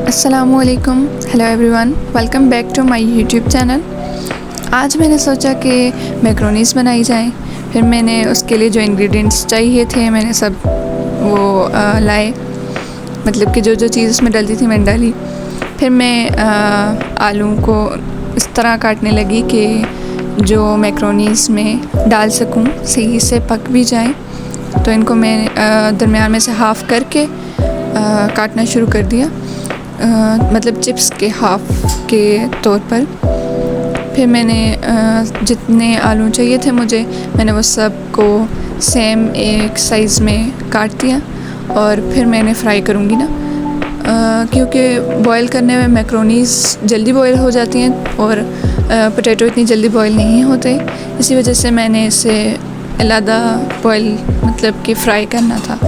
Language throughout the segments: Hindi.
अस्सलामुअलैकुम, hello everyone, welcome back to my YouTube channel. आज मैंने सोचा कि मैक्रोनीज़ बनाई जाएं। फिर मैंने उसके लिए जो इंग्रेडिएंट्स चाहिए थे मैंने सब वो लाए, मतलब कि जो जो चीज़ उसमें डलती थी मैंने डाली। फिर मैं आलू को इस तरह काटने लगी कि जो मैक्रोनीज़ में डाल सकूं, सही से पक भी जाएं। तो इनको मैं दरमियान में से हाफ़ करके काटना शुरू कर दिया, मतलब चिप्स के हाफ़ के तौर पर। फिर मैंने जितने आलू चाहिए थे मुझे, मैंने वो सब को सेम एक साइज़ में काट दिया और फिर मैंने फ्राई करूँगी ना, क्योंकि बॉयल करने में मैक्रोनीज़ जल्दी बॉयल हो जाती हैं और पोटैटो इतनी जल्दी बॉयल नहीं होते। इसी वजह से मैंने इसे अलग बॉयल मतलब कि फ़्राई करना था।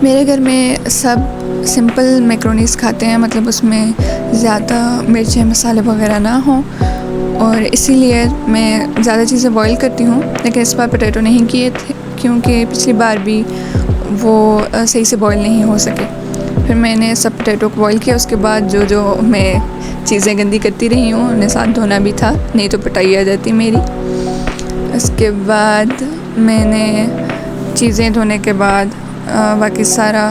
मेरे घर में सब सिंपल मैक्रोनीज़ खाते हैं, मतलब उसमें ज़्यादा मिर्चें मसाले वगैरह ना हों, और इसीलिए मैं ज़्यादा चीज़ें बॉईल करती हूँ। लेकिन इस बार पोटैटो नहीं किए थे क्योंकि पिछली बार भी वो सही से बॉईल नहीं हो सके। फिर मैंने सब पोटैटो को बॉईल किया। उसके बाद जो जो मैं चीज़ें गंदी करती रही हूँ उन्हें साथ धोना भी था, नहीं तो पिटाई आ जाती मेरी। उसके बाद मैंने चीज़ें धोने के बाद बाकी सारा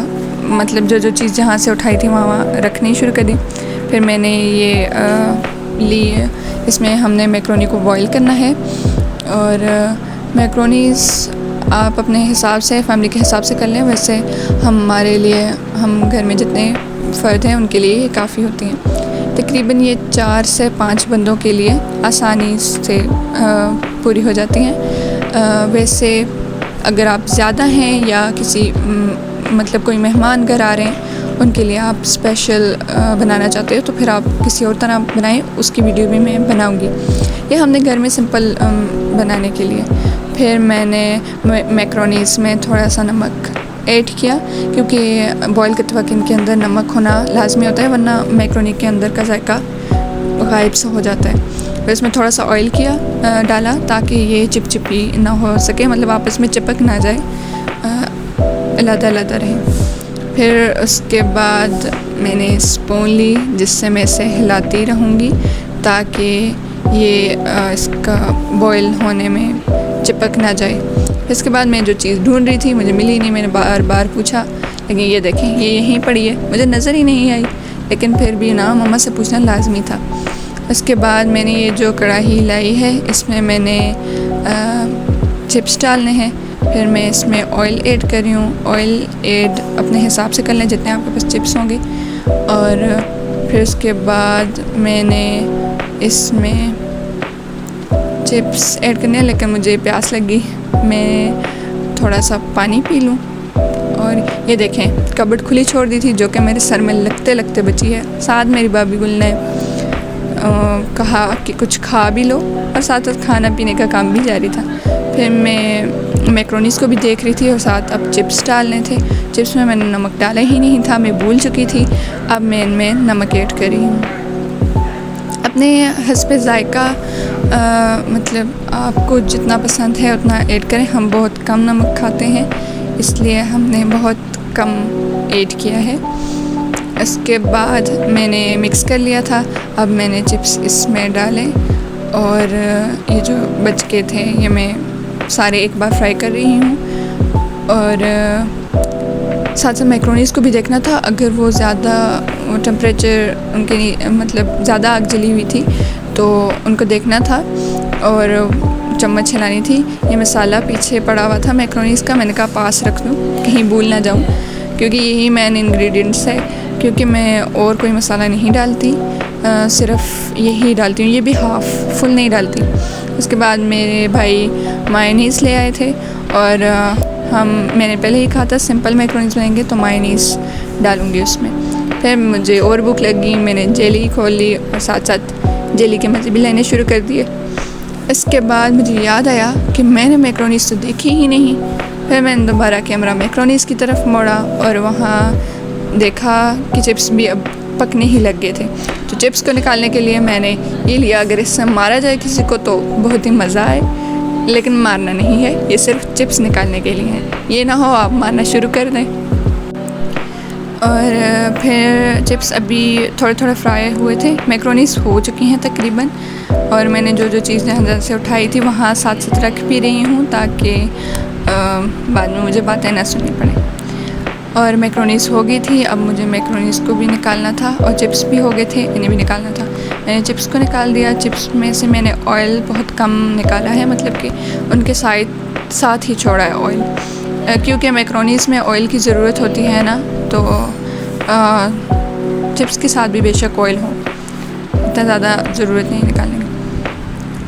मतलब जो जो चीज़ जहाँ से उठाई थी वहाँ रखनी शुरू कर दी। फिर मैंने ये ली, इसमें हमने मैक्रोनी को बॉईल करना है। और मैक्रोनीज़ आप अपने हिसाब से, फैमिली के हिसाब से कर लें। वैसे हमारे लिए, हम घर में जितने फ़र्द हैं उनके लिए ये काफ़ी होती हैं। तकरीबन ये 4 से 5 बंदों के लिए आसानी से पूरी हो जाती हैं। वैसे अगर आप ज़्यादा हैं या किसी मतलब कोई मेहमान घर आ रहे हैं, उनके लिए आप स्पेशल बनाना चाहते हो तो फिर आप किसी और तरह बनाएं, उसकी वीडियो भी मैं बनाऊंगी। ये हमने घर में सिंपल बनाने के लिए। फिर मैंने मैक्रोनीज़ में थोड़ा सा नमक ऐड किया, क्योंकि बॉयल करते वक्त इनके अंदर नमक होना लाजमी होता है, वरना मैक्रोनी के अंदर का जायका गायब सा हो जाता है। फिर इसमें थोड़ा सा ऑयल डाला ताकि ये चिपचिपी ना हो सके, मतलब आपस में चिपक ना जाए, अलग-अलग रहे। फिर उसके बाद मैंने स्पून ली जिससे मैं इसे हिलाती रहूँगी ताकि ये इसका बॉयल होने में चिपक ना जाए। इसके बाद मैं जो चीज़ ढूंढ रही थी मुझे मिली नहीं, मैंने बार बार पूछा, लेकिन ये देखें ये यहीं पड़ी है, मुझे नज़र ही नहीं आई। लेकिन फिर भी ना मम्मा से पूछना लाजमी था। उसके बाद मैंने ये जो कढ़ाई लाई है इसमें मैंने चिप्स डालने हैं। फिर मैं इसमें ऑयल ऐड कर रही हूँ। ऑयल ऐड अपने हिसाब से कर लें जितने आपके पास चिप्स होंगे। और फिर उसके बाद मैंने इसमें चिप्स ऐड करने हैं, लेकिन मुझे प्यास लगी, मैं थोड़ा सा पानी पी लूँ। और ये देखें कबर्ड खुली छोड़ दी थी जो कि मेरे सर में लगते लगते बची है। साथ मेरी भाभी गुल ने कहा कि कुछ खा भी लो, और साथ साथ खाना पीने का काम भी जारी था। फिर मैं मैक्रोनीज़ को भी देख रही थी और साथ अब चिप्स डालने थे। चिप्स में मैंने नमक डाला ही नहीं था, मैं भूल चुकी थी। अब मैं इनमें नमक ऐड कर रही हूँ अपने हस्बे ज़ायका, मतलब आपको जितना पसंद है उतना ऐड करें। हम बहुत कम नमक खाते हैं इसलिए हमने बहुत कम ऐड किया है। इसके बाद मैंने मिक्स कर लिया था। अब मैंने चिप्स इसमें डाले और ये जो बच के थे ये मैं सारे एक बार फ्राई कर रही हूँ। और साथ साथ मैक्रोनीज़ को भी देखना था, अगर वो ज़्यादा टेम्परेचर उनके मतलब ज़्यादा आग जली हुई थी तो उनको देखना था और चम्मच हिलानी थी। ये मसाला पीछे पड़ा हुआ था मैक्रोनीज़ का, मैंने कहा पास रख दूँ कहीं भूल ना जाऊँ, क्योंकि यही मेन इंग्रेडिएंट्स है। क्योंकि मैं और कोई मसाला नहीं डालती, सिर्फ यही डालती हूँ, ये भी हाफ़, फुल नहीं डालती। उसके बाद मेरे भाई मायोनीज़ ले आए थे और मैंने पहले ही कहा था सिंपल मैक्रोनीज़ बनाएंगे तो मायोनीज़ डालूँगी उसमें। फिर मुझे और भूख लगी, मैंने जेली खोल ली और साथ साथ जेली के मज़े भी लेने शुरू कर दिए। इसके बाद मुझे याद आया कि मैंने मैक्रोनीज़ तो देखी ही नहीं। फिर मैंने दोबारा कैमरा मैक्रोनीज़ की तरफ मोड़ा और वहाँ देखा कि चिप्स भी अब पकने ही लग गए थे। तो चिप्स को निकालने के लिए मैंने ये लिया, अगर इससे मारा जाए किसी को तो बहुत ही मज़ा आए, लेकिन मारना नहीं है, ये सिर्फ चिप्स निकालने के लिए है। ये ना हो आप मारना शुरू कर दें। और फिर चिप्स अभी थोड़े थोड़े फ्राई हुए थे, मैक्रोनीस हो चुकी हैं तकरीबन, और मैंने जो जो चीज़ें अंदर से उठाई थी वहाँ साथ साथ रख भी रही हूँ ताकि बाद में मुझे बातें ना सुननी पड़े। और मैक्रोनीस हो गई थी, अब मुझे मैक्रोनीस को भी निकालना था और चिप्स भी हो गए थे, इन्हें भी निकालना था। मैंने चिप्स को निकाल दिया। चिप्स में से मैंने ऑयल बहुत कम निकाला है, मतलब कि उनके साथ ही छोड़ा है ऑयल, क्योंकि मैक्रोनीस में ऑयल की ज़रूरत होती है ना, तो चिप्स के साथ भी बेशक ऑयल हो, इतना ज़्यादा ज़रूरत नहीं निकालने की।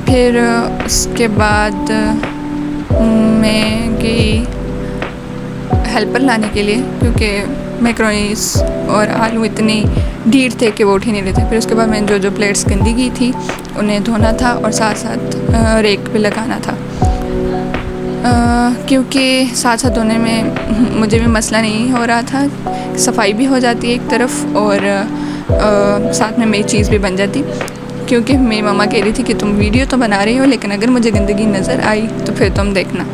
फिर उसके बाद मैं गई हेल्पर लाने के लिए, क्योंकि मैक्रोनीस और आलू इतनी ढीठ थे कि वो उठ ही नहीं रहे थे। फिर उसके बाद मैंने जो जो प्लेट्स गंदी की थी उन्हें धोना था और साथ साथ रेक पे लगाना था, क्योंकि साथ साथ धोने में मुझे भी मसला नहीं हो रहा था, सफाई भी हो जाती है एक तरफ और साथ में मेरी चीज़ भी बन जाती, क्योंकि मेरी मम्मा कह रही थी कि तुम वीडियो तो बना रही हो लेकिन अगर मुझे गंदगी नज़र आई तो फिर तुम देखना।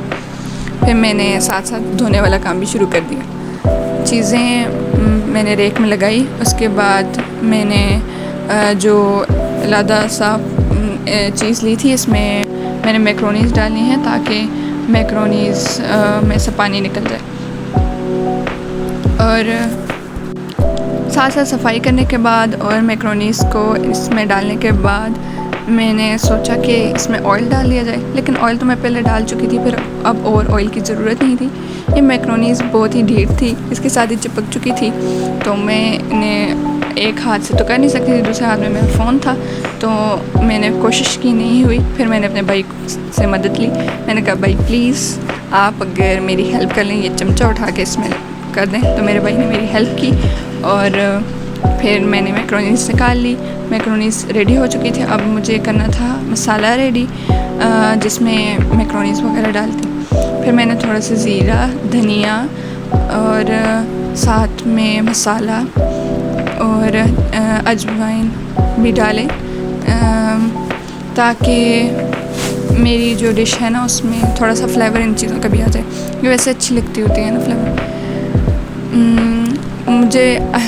फिर मैंने साथ साथ धोने वाला काम भी शुरू कर दिया। चीज़ें मैंने रेक में लगाई। उसके बाद मैंने जो लादा सा चीज़ ली थी, इसमें मैंने मैक्रोनीस डालनी है ताकि मैक्रोनीस में से पानी निकल जाए। और साथ साथ सफाई करने के बाद और मैक्रोनीस को इसमें डालने के बाद मैंने सोचा कि इसमें ऑयल डाल दिया जाए, लेकिन ऑयल तो मैं पहले डाल चुकी थी, फिर अब और ऑयल की ज़रूरत नहीं थी। ये मैक्रोनीस बहुत ही ढीठ थी, इसके साथ ही चिपक चुकी थी, तो मैं इन्हें एक हाथ से तो कर नहीं सकती थी, दूसरे हाथ में मेरा फ़ोन था, तो मैंने कोशिश की, नहीं हुई। फिर मैंने अपने भाई से मदद ली। मैंने कहा भाई प्लीज़ आप अगर मेरी हेल्प कर लें, ये चमचा उठा के इसमें कर दें। तो मेरे भाई ने मेरी हेल्प की और फिर मैंने मैक्रोनीस निकाल ली। मैक्रोनीस रेडी हो चुकी थी। अब मुझे करना था मसाला रेडी, जिसमें मैक्रोनीस वगैरह डालती। फिर मैंने थोड़ा सा ज़ीरा, धनिया और साथ में मसाला और अजवाइन भी डाले, ताकि मेरी जो डिश है ना उसमें थोड़ा सा फ्लेवर इन चीज़ों का भी आ जाए। ये वैसे अच्छी लगती होती है ना फ्लेवर। मुझे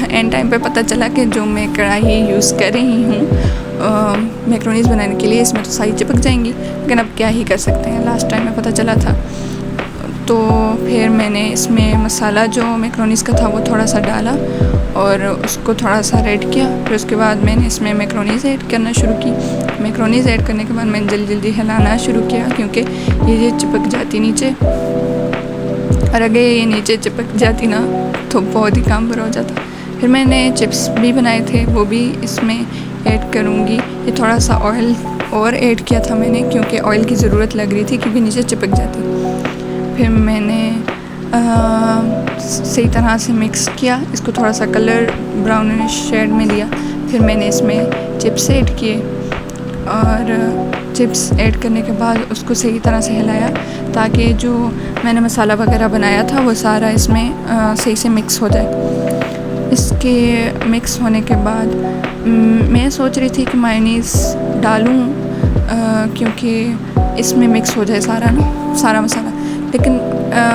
एंड टाइम पे पता चला कि जो मैं कढ़ाई यूज़ कर रही हूँ मैक्रोनीस बनाने के लिए, इसमें तो सारी चिपक जाएंगी, लेकिन अब क्या ही कर सकते हैं, लास्ट टाइम में पता चला था। तो फिर मैंने इसमें मसाला जो मैक्रोनीस का था वो थोड़ा सा डाला और उसको थोड़ा सा रेड किया। फिर उसके बाद मैंने इसमें मैक्रोनीस ऐड करना शुरू की। मैक्रोनीस ऐड करने के बाद मैंने जल्दी जल्दी हिलाना शुरू किया, क्योंकि ये चिपक जाती नीचे, और अगर ये नीचे चिपक जाती ना तो बहुत ही काम बुरा हो जाता। फिर मैंने चिप्स भी बनाए थे, वो भी इसमें ऐड करूँगी। ये थोड़ा सा ऑयल और ऐड किया था मैंने, क्योंकि ऑयल की ज़रूरत लग रही थी, क्योंकि नीचे चिपक जाती। फिर मैंने सही तरह से मिक्स किया, इसको थोड़ा सा कलर ब्राउनिश शेड में दिया। फिर मैंने इसमें चिप्स ऐड किए और चिप्स ऐड करने के बाद उसको सही तरह से हिलाया, ताकि जो मैंने मसाला वगैरह बनाया था वो सारा इसमें सही से मिक्स हो जाए। इसके मिक्स होने के बाद मैं सोच रही थी कि मायोनीज़ डालूं, क्योंकि इसमें मिक्स हो जाए सारा मसाला, लेकिन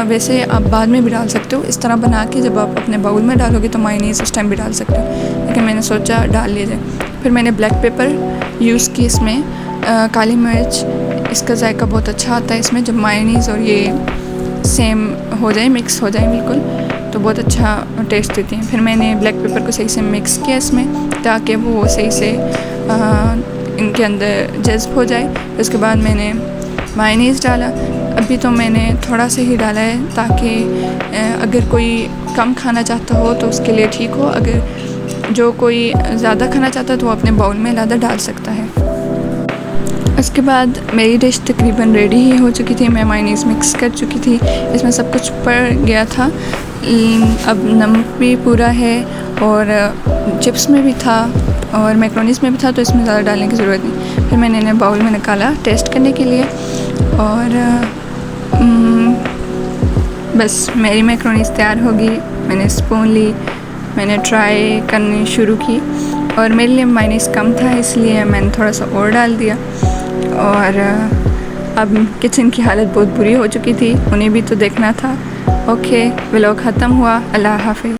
वैसे आप बाद में भी डाल सकते हो। इस तरह बना के जब आप अपने बाउल में डालोगे तो मायोनीज़ उस टाइम भी डाल सकते हो, लेकिन मैंने सोचा डाल लिया जाए। फिर मैंने ब्लैक पेपर यूज़ की, इसमें काली मिर्च, इसका जायका बहुत अच्छा आता है इसमें। जब मायोनीज़ और ये सेम हो जाए, मिक्स हो जाए बिल्कुल, तो बहुत अच्छा टेस्ट देती हैं। फिर मैंने ब्लैक पेपर को सही से मिक्स किया इसमें, ताकि वो सही से इनके अंदर जज्ब हो जाए। फिर उसके बाद मैंने मायोनीज़ डाला। अभी तो मैंने थोड़ा सा ही डाला है, ताकि अगर कोई कम खाना चाहता हो तो उसके लिए ठीक हो, अगर जो कोई ज़्यादा खाना चाहता है तो वो अपने बाउल में ज़्यादा डाल सकता है। उसके बाद मेरी डिश तकरीबन रेडी ही हो चुकी थी। मैं मायोनीज़ मिक्स कर चुकी थी, इसमें सब कुछ पड़ गया था। अब नमक भी पूरा है और चिप्स में भी था और मैक्रोनीस में भी था, तो इसमें ज़्यादा डालने की ज़रूरत नहीं। फिर मैंने इन्हें बाउल में निकाला टेस्ट करने के लिए, और बस मेरी मैक्रोनीस तैयार हो गई। मैंने स्पून ली, मैंने ट्राई करनी शुरू की, और मेरे लिए मायोनीज़ कम था इसलिए मैंने थोड़ा सा और डाल दिया। और अब किचन की हालत बहुत बुरी हो चुकी थी, उन्हें भी तो देखना था। ओके, व्लॉग ख़त्म हुआ। अल्लाह हाफ़िज़।